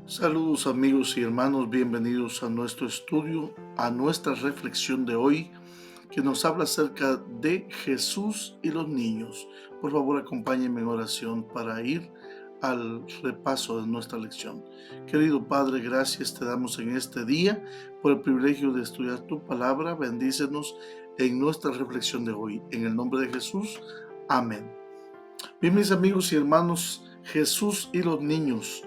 Saludos amigos y hermanos, bienvenidos a nuestro estudio, a nuestra reflexión de hoy que nos habla acerca de Jesús y los niños. Por favor, acompáñenme en oración para ir al repaso de nuestra lección. Querido Padre, gracias te damos en este día por el privilegio de estudiar tu palabra. Bendícenos en nuestra reflexión de hoy. En el nombre de Jesús, amén. Bien, mis amigos y hermanos, Jesús y los niños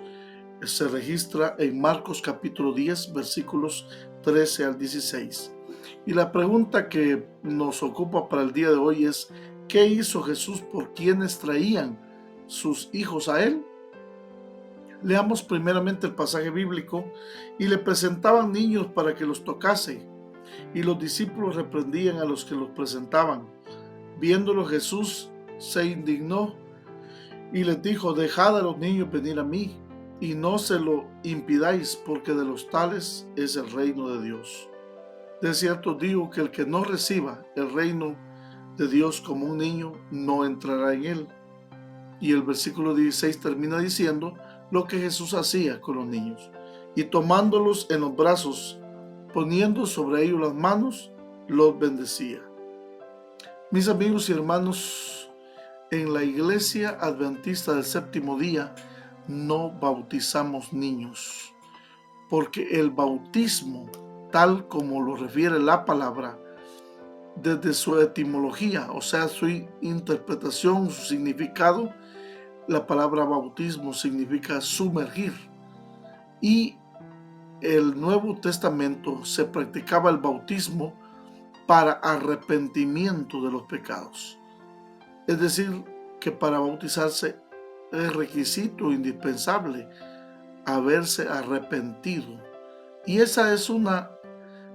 se registra en Marcos capítulo 10, versículos 13 al 16. Y la pregunta que nos ocupa para el día de hoy es: ¿qué hizo Jesús por quienes traían sus hijos a él? Leamos primeramente el pasaje bíblico. Y le presentaban niños para que los tocase, y los discípulos reprendían a los que los presentaban. Viéndolo, Jesús se indignó y les dijo: dejad a los niños venir a mí, y no se lo impidáis, porque de los tales es el reino de Dios. De cierto digo que el que no reciba el reino de Dios como un niño, no entrará en él. Y el versículo 16 termina diciendo lo que Jesús hacía con los niños. Y tomándolos en los brazos, poniendo sobre ellos las manos, los bendecía. Mis amigos y hermanos, en la Iglesia Adventista del Séptimo Día no bautizamos niños, porque el bautismo, tal como lo refiere la palabra, desde su etimología, o sea, su interpretación, su significado, la palabra bautismo significa sumergir. Y el Nuevo Testamento se practicaba el bautismo para arrepentimiento de los pecados. Es decir, que para bautizarse es requisito indispensable haberse arrepentido. Y esa es una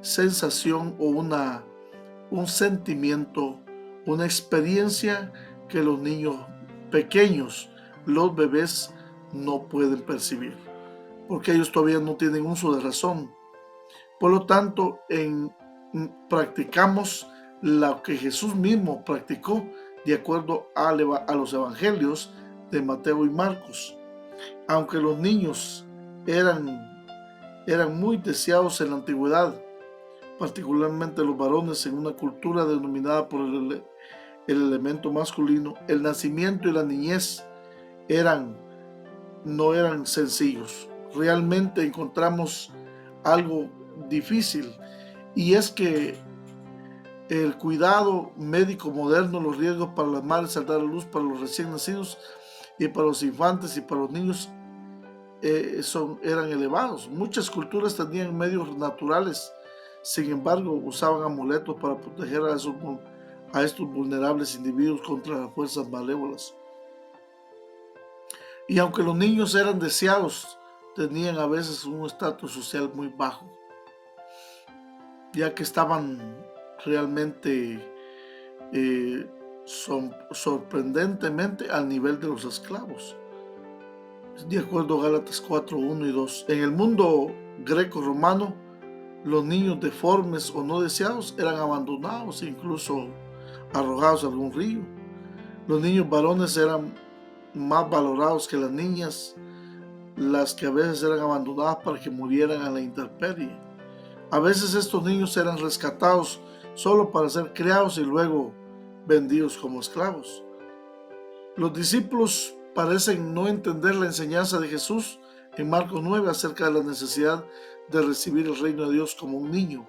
sensación o un sentimiento, una experiencia que los niños pequeños, los bebés, no pueden percibir, porque ellos todavía no tienen uso de razón. Por lo tanto, practicamos lo que Jesús mismo practicó de acuerdo a los evangelios de Mateo y Marcos. Aunque los niños eran muy deseados en la antigüedad, particularmente los varones en una cultura denominada por el elemento masculino, el nacimiento y la niñez no eran sencillos. Realmente encontramos algo difícil, y es que el cuidado médico moderno, los riesgos para las madres al dar a luz, para los recién nacidos y para los infantes y para los niños eran elevados. Muchas culturas tenían medios naturales, sin embargo usaban amuletos para proteger a estos vulnerables individuos contra las fuerzas malévolas. Y aunque los niños eran deseados, tenían a veces un estatus social muy bajo, ya que estaban realmente sorprendentemente al nivel de los esclavos. De acuerdo a Gálatas 4, 1 y 2. En el mundo greco-romano, los niños deformes o no deseados eran abandonados e incluso arrojados a algún río. Los niños varones eran más valorados que las niñas, las que a veces eran abandonadas para que murieran a la intemperie. A veces estos niños eran rescatados solo para ser criados y luego vendidos como esclavos. Los discípulos parecen no entender la enseñanza de Jesús en Marcos 9 acerca de la necesidad de recibir el reino de Dios como un niño.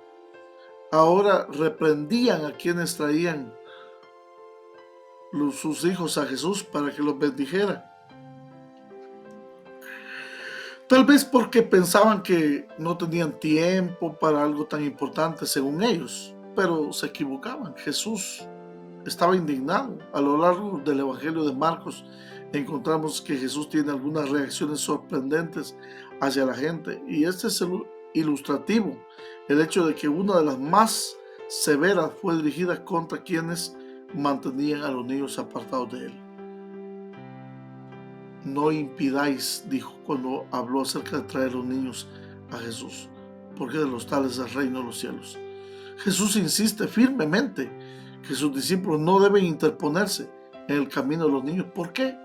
Ahora reprendían a quienes traían sus hijos a Jesús para que los bendijera. Tal vez porque pensaban que no tenían tiempo para algo tan importante según ellos, pero se equivocaban. Jesús estaba indignado. A lo largo del Evangelio de Marcos encontramos que Jesús tiene algunas reacciones sorprendentes hacia la gente, y este es el ilustrativo, el hecho de que una de las más severas fue dirigida contra quienes mantenían a los niños apartados de él. No impidáis, dijo cuando habló acerca de traer los niños a Jesús, porque de los tales es el reino de los cielos. Jesús insiste firmemente que sus discípulos no deben interponerse en el camino de los niños. ¿Por qué?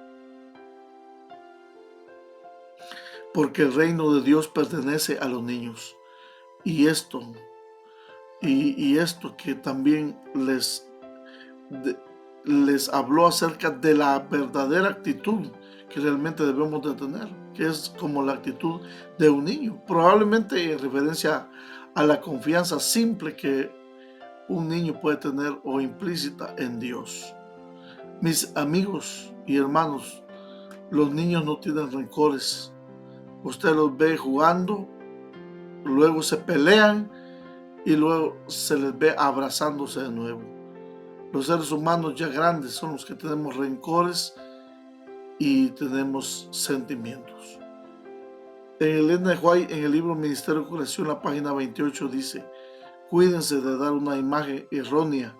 porque el reino de Dios pertenece a los niños. Y esto, y esto que también les habló acerca de la verdadera actitud que realmente debemos de tener, que es como la actitud de un niño, probablemente en referencia a la confianza simple que un niño puede tener o implícita en Dios. Mis amigos y hermanos, los niños no tienen rencores. Usted los ve jugando, luego se pelean y luego se les ve abrazándose de nuevo. Los seres humanos ya grandes son los que tenemos rencores y tenemos sentimientos. Elena de White, en el libro Ministerio de Curación, la página 28, dice: cuídense de dar una imagen errónea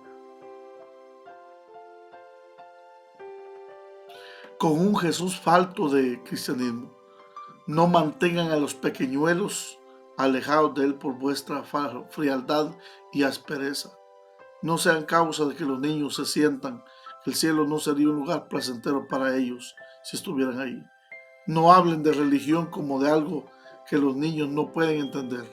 con un Jesús falto de cristianismo. No mantengan a los pequeñuelos alejados de él por vuestra frialdad y aspereza. No sean causa de que los niños se sientan que el cielo no sería un lugar placentero para ellos si estuvieran ahí. No hablen de religión como de algo que los niños no pueden entender,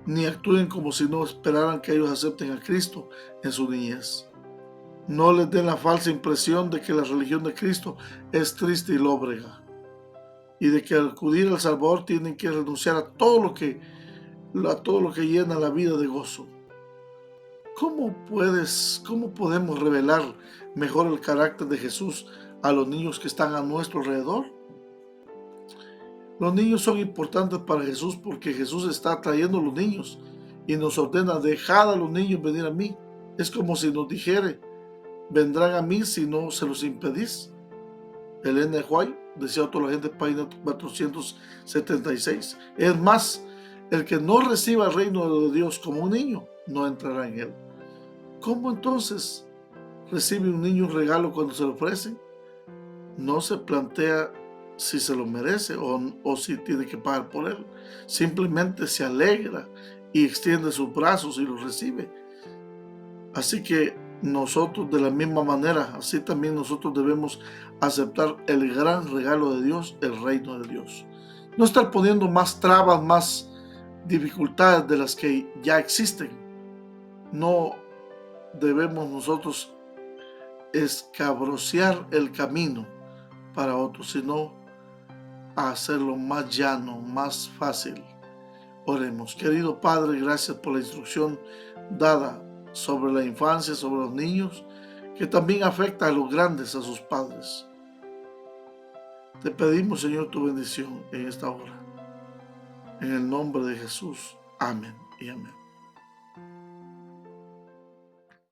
ni actúen como si no esperaran que ellos acepten a Cristo en su niñez. No les den la falsa impresión de que la religión de Cristo es triste y lóbrega, y de que al acudir al Salvador tienen que renunciar a todo lo que llena la vida de gozo. ¿Cómo podemos revelar mejor el carácter de Jesús a los niños que están a nuestro alrededor? Los niños son importantes para Jesús porque Jesús está atrayendo a los niños y nos ordena: dejad a los niños venir a mí. Es como si nos dijere: vendrán a mí si no se los impedís. Elena de White decía a toda la gente, página 476. Es más, el que no reciba el reino de Dios como un niño, no entrará en él. ¿Cómo entonces recibe un niño un regalo cuando se lo ofrecen? No se plantea si se lo merece o si tiene que pagar por él. Simplemente se alegra y extiende sus brazos y los recibe. Así que nosotros, de la misma manera, así también nosotros debemos aceptar el gran regalo de Dios, el reino de Dios. No estar poniendo más trabas, más dificultades de las que ya existen. No debemos nosotros escabrociar el camino para otros, sino a hacerlo más llano, más fácil. Oremos. Querido Padre, gracias por la instrucción dada sobre la infancia, sobre los niños, que también afecta a los grandes, a sus padres. Te pedimos, Señor, tu bendición en esta hora. En el nombre de Jesús. Amén y amén.